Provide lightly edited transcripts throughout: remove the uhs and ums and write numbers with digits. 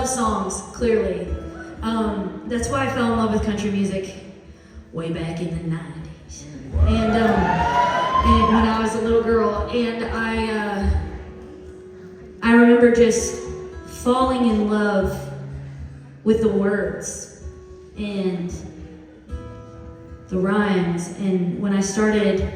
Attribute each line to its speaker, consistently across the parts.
Speaker 1: love songs, clearly. That's why I fell in love with country music way back in the 90s. And when I was a little girl, and I remember just falling in love with the words and the rhymes. And when I started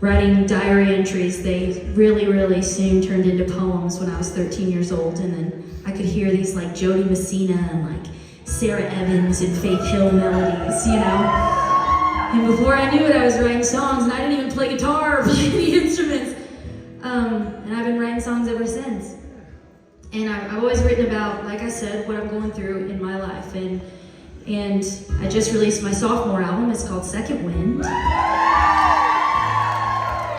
Speaker 1: writing diary entries, they really soon turned into poems when I was 13 years old. And then I could hear these like Jody Messina and like Sarah Evans and Faith Hill melodies, you know? And before I knew it, I was writing songs, and I didn't even play guitar or play any instruments. And I've been writing songs ever since. And I've always written about, like I said, what I'm going through in my life. And I just released my sophomore album. It's called Second Wind.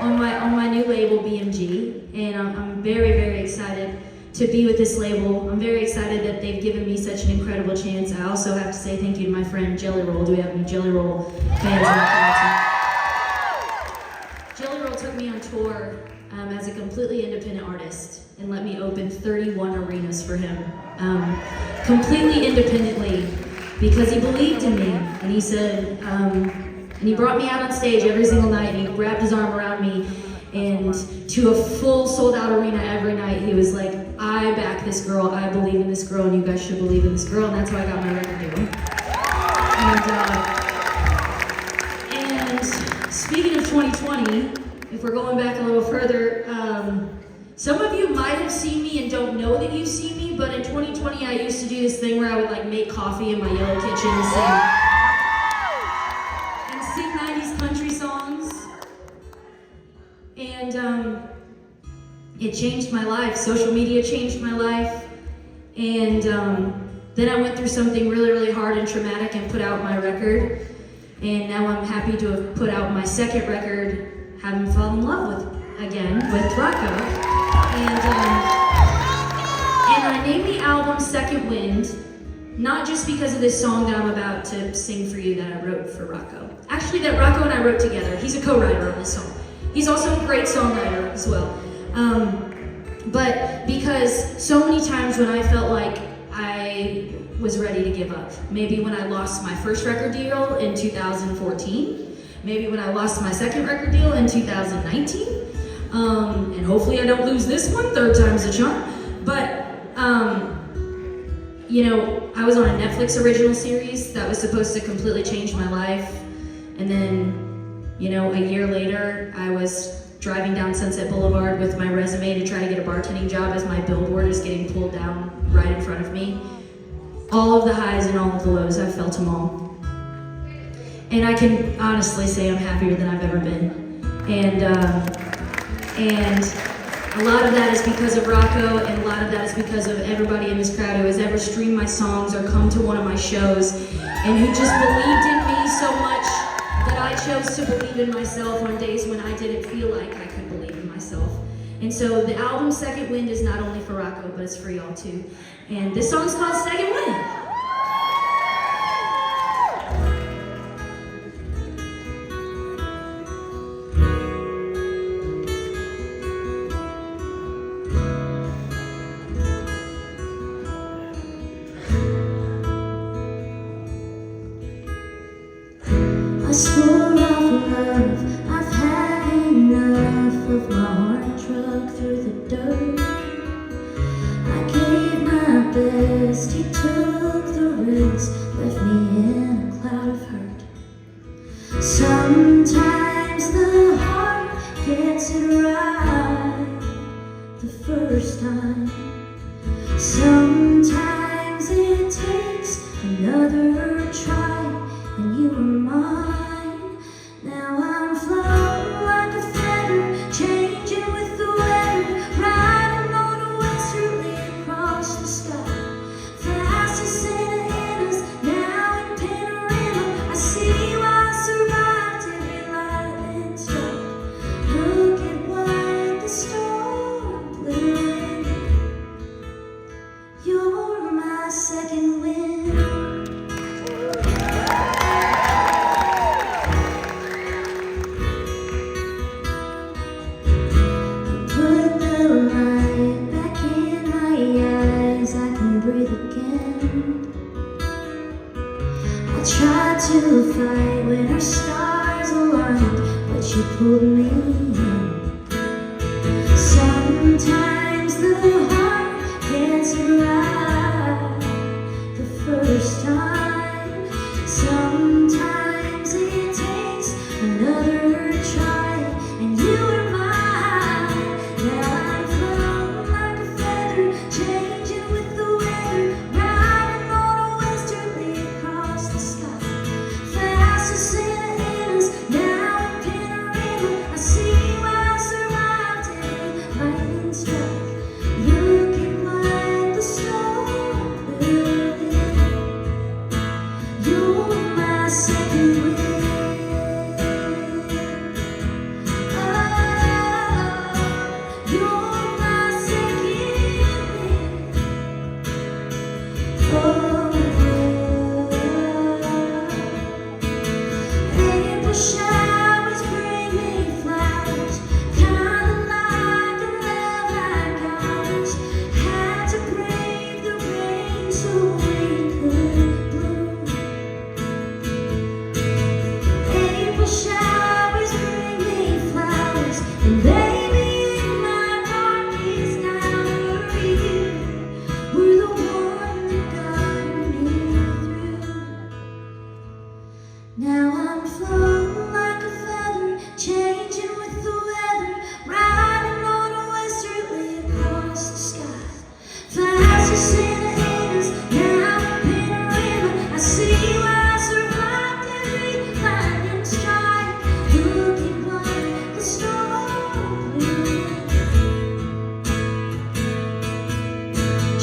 Speaker 1: On my new label, BMG. And I'm very excited to be with this label. I'm very excited that they've given me such an incredible chance. I also have to say thank you to my friend Jelly Roll. Do we have any Jelly Roll fans in the crowd? Jelly Roll took me on tour as a completely independent artist and let me open 31 arenas for him, completely independently, because he believed in me. And he said, and he brought me out on stage every single night, and he wrapped his arm around me, and to a full sold-out arena every night, he was like, I back this girl, I believe in this girl, and you guys should believe in this girl. And that's how I got my record deal. And speaking of 2020, if we're going back a little further, some of you might have seen me and don't know that you've seen me, but in 2020 I used to do this thing where I would like make coffee in my yellow kitchen and sing 90s country songs. And it changed my life. Social media changed my life. And then I went through something really hard and traumatic and put out my record. And now I'm happy to have put out my second record, Haven't Fallen in Love with again, with Rocco. And I named the album Second Wind, not just because of this song that I'm about to sing for you that I wrote for Rocco. Actually, that Rocco and I wrote together. He's a co-writer on this song. He's also a great songwriter as well. But because so many times when I felt like I was ready to give up, maybe when I lost my first record deal in 2014, maybe when I lost my second record deal in 2019, and hopefully I don't lose this one, third time's the charm. But, you know, I was on a Netflix original series that was supposed to completely change my life. And then, you know, a year later, I was driving down Sunset Boulevard with my resume to try to get a bartending job as my billboard is getting pulled down right in front of me. All of the highs and all of the lows, I've felt them all. And I can honestly say I'm happier than I've ever been. And a lot of that is because of Rocco, and a lot of that is because of everybody in this crowd who has ever streamed my songs or come to one of my shows, and who just believed in me so much that I chose to believe in myself on days when I didn't feel like I could believe in myself. And so the album Second Wind is not only for Rocco, but it's for y'all too. And this song's called Second Wind.
Speaker 2: I swore off love, I've had enough of my heart truck through the dirt. I gave my best, he took the rest, left me in a cloud of hurt. Sometimes the heart gets it right the first time. Sometimes it takes another try, and you were mine. Now I'm floating like a feather, changing with the weather, riding on a westerly across the sky. Fastest Santa Ana's now in panorama. I see why I survived every lightning struck. Look at what the storm blew in. You're my second wind. Put the light back in my eyes, I can breathe again.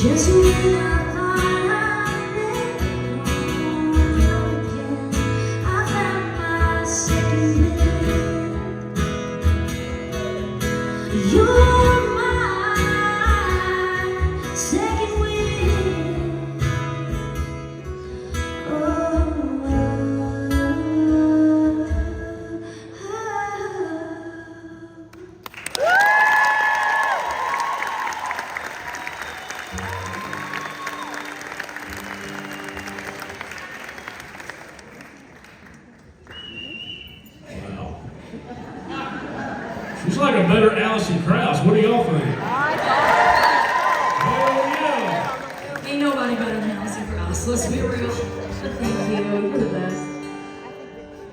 Speaker 2: Just when I thought I'd never love again, I found my second wind. You're my second wind.
Speaker 3: She's like a better Allison Krauss. What do y'all think? Hell yeah!
Speaker 1: Ain't nobody better than Alexandra. Let's be real. Thank you. You're the best.